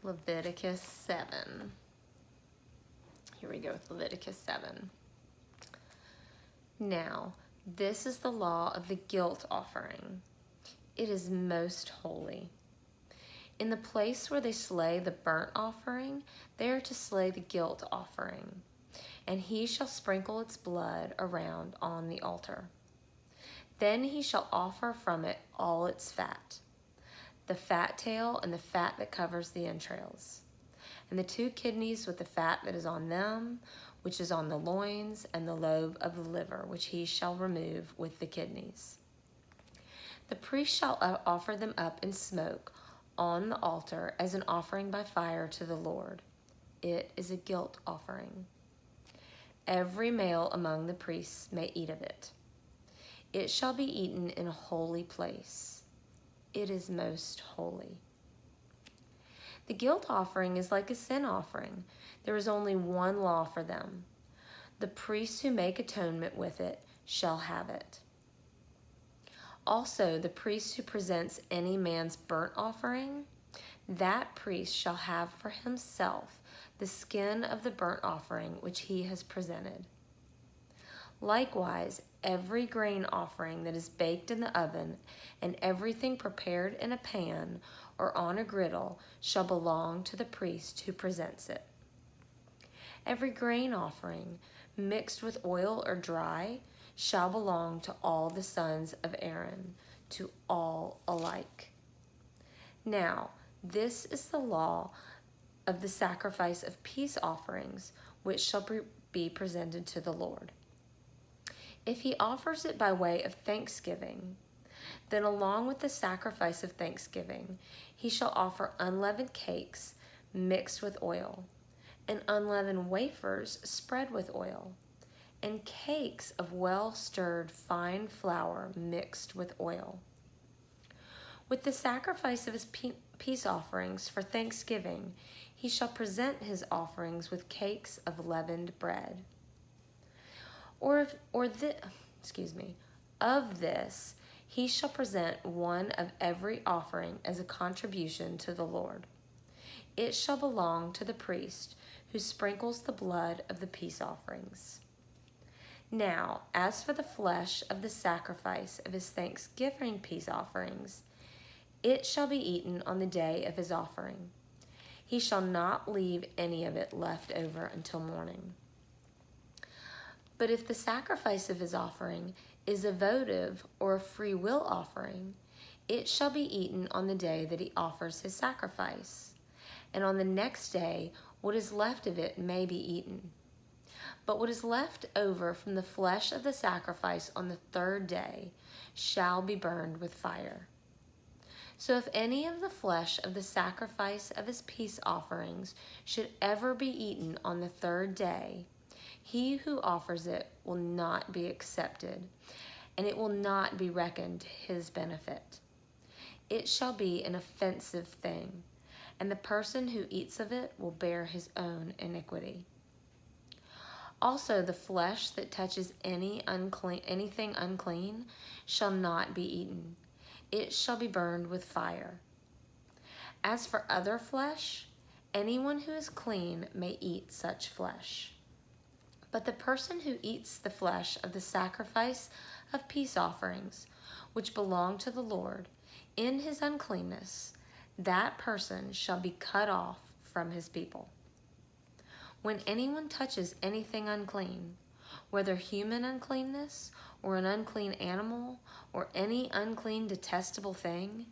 Leviticus 7. Here we go with Leviticus 7. Now, this is the law of the guilt offering. It is most holy. In the place where they slay the burnt offering, they are to slay the guilt offering, and he shall sprinkle its blood around on the altar. Then he shall offer from it all its fat, the fat tail and the fat that covers the entrails, and the 2 kidneys with the fat that is on them, which is on the loins, and the lobe of the liver, which he shall remove with the kidneys. The priest shall offer them up in smoke on the altar as an offering by fire to the Lord. It is a guilt offering. Every male among the priests may eat of it. It shall be eaten in a holy place. It is most holy. The guilt offering is like a sin offering. There is only one law for them. The priests who make atonement with it shall have it. Also, the priest who presents any man's burnt offering, that priest shall have for himself the skin of the burnt offering which he has presented. Likewise, every grain offering that is baked in the oven and everything prepared in a pan or on a griddle shall belong to the priest who presents it. Every grain offering mixed with oil or dry shall belong to all the sons of Aaron, to all alike. Now, this is the law of the sacrifice of peace offerings, which shall be presented to the Lord. If he offers it by way of thanksgiving, then along with the sacrifice of thanksgiving, he shall offer unleavened cakes mixed with oil, and unleavened wafers spread with oil, and cakes of well-stirred fine flour mixed with oil. With the sacrifice of his peace offerings for thanksgiving, he shall present his offerings with cakes of leavened bread. Of this, he shall present one of every offering as a contribution to the Lord. It shall belong to the priest who sprinkles the blood of the peace offerings. Now, as for the flesh of the sacrifice of his thanksgiving peace offerings, it shall be eaten on the day of his offering. He shall not leave any of it left over until morning. But if the sacrifice of his offering is a votive or a free will offering, it shall be eaten on the day that he offers his sacrifice, and on the next day what is left of it may be eaten. But what is left over from the flesh of the sacrifice on the 3rd day shall be burned with fire. So if any of the flesh of the sacrifice of his peace offerings should ever be eaten on the 3rd day, he who offers it will not be accepted, and it will not be reckoned to his benefit. It shall be an offensive thing, and the person who eats of it will bear his own iniquity. Also, the flesh that touches anything unclean shall not be eaten. It shall be burned with fire. As for other flesh, anyone who is clean may eat such flesh. But the person who eats the flesh of the sacrifice of peace offerings, which belong to the Lord, in his uncleanness, that person shall be cut off from his people. When anyone touches anything unclean, whether human uncleanness or an unclean animal or any unclean detestable thing,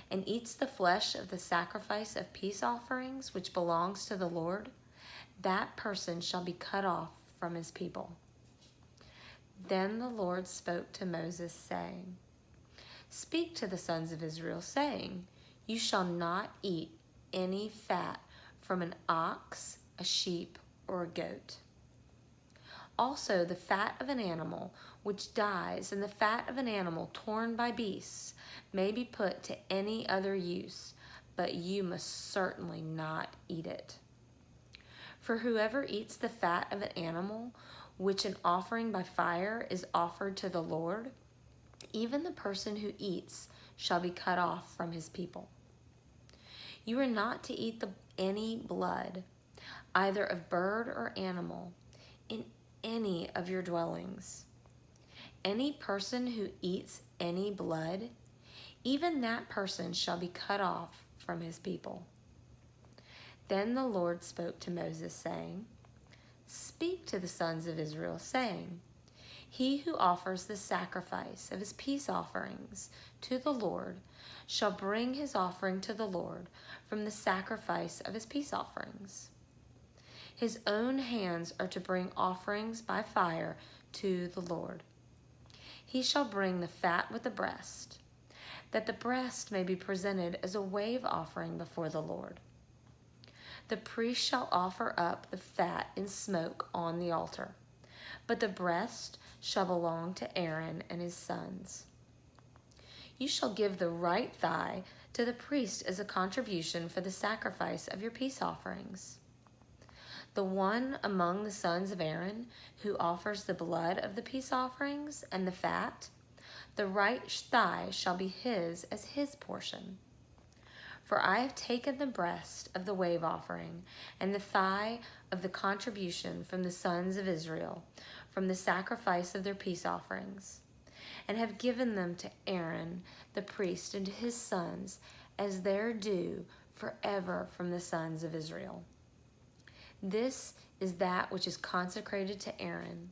and eats the flesh of the sacrifice of peace offerings which belongs to the Lord, that person shall be cut off from his people. Then the Lord spoke to Moses, saying, Speak to the sons of Israel, saying, You shall not eat any fat from an ox, a sheep, or a goat. Also the fat of an animal which dies and the fat of an animal torn by beasts may be put to any other use, but you must certainly not eat it. For whoever eats the fat of an animal which an offering by fire is offered to the Lord, even the person who eats shall be cut off from his people. You are not to eat any blood, either of bird or animal, in any of your dwellings. Any person who eats any blood, even that person shall be cut off from his people. Then the Lord spoke to Moses, saying, Speak to the sons of Israel, saying, He who offers the sacrifice of his peace offerings to the Lord shall bring his offering to the Lord from the sacrifice of his peace offerings. His own hands are to bring offerings by fire to the Lord. He shall bring the fat with the breast, that the breast may be presented as a wave offering before the Lord. The priest shall offer up the fat in smoke on the altar, but the breast shall belong to Aaron and his sons. You shall give the right thigh to the priest as a contribution for the sacrifice of your peace offerings. The one among the sons of Aaron who offers the blood of the peace offerings and the fat, the right thigh shall be his as his portion. For I have taken the breast of the wave offering and the thigh of the contribution from the sons of Israel, from the sacrifice of their peace offerings, and have given them to Aaron the priest and to his sons as their due forever from the sons of Israel. This is that which is consecrated to Aaron,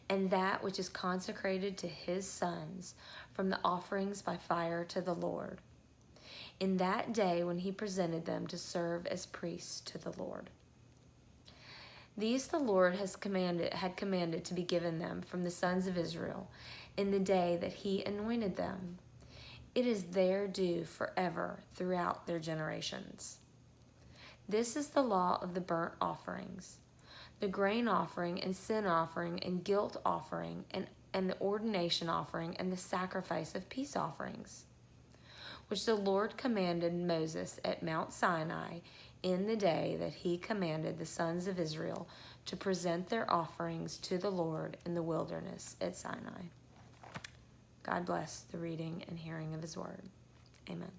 and that which is consecrated to his sons from the offerings by fire to the Lord, in that day when he presented them to serve as priests to the Lord. These the Lord had commanded to be given them from the sons of Israel in the day that he anointed them. It is their due forever throughout their generations. This is the law of the burnt offerings, the grain offering and sin offering and guilt offering and the ordination offering and the sacrifice of peace offerings, which the Lord commanded Moses at Mount Sinai in the day that he commanded the sons of Israel to present their offerings to the Lord in the wilderness at Sinai. God bless the reading and hearing of his word. Amen.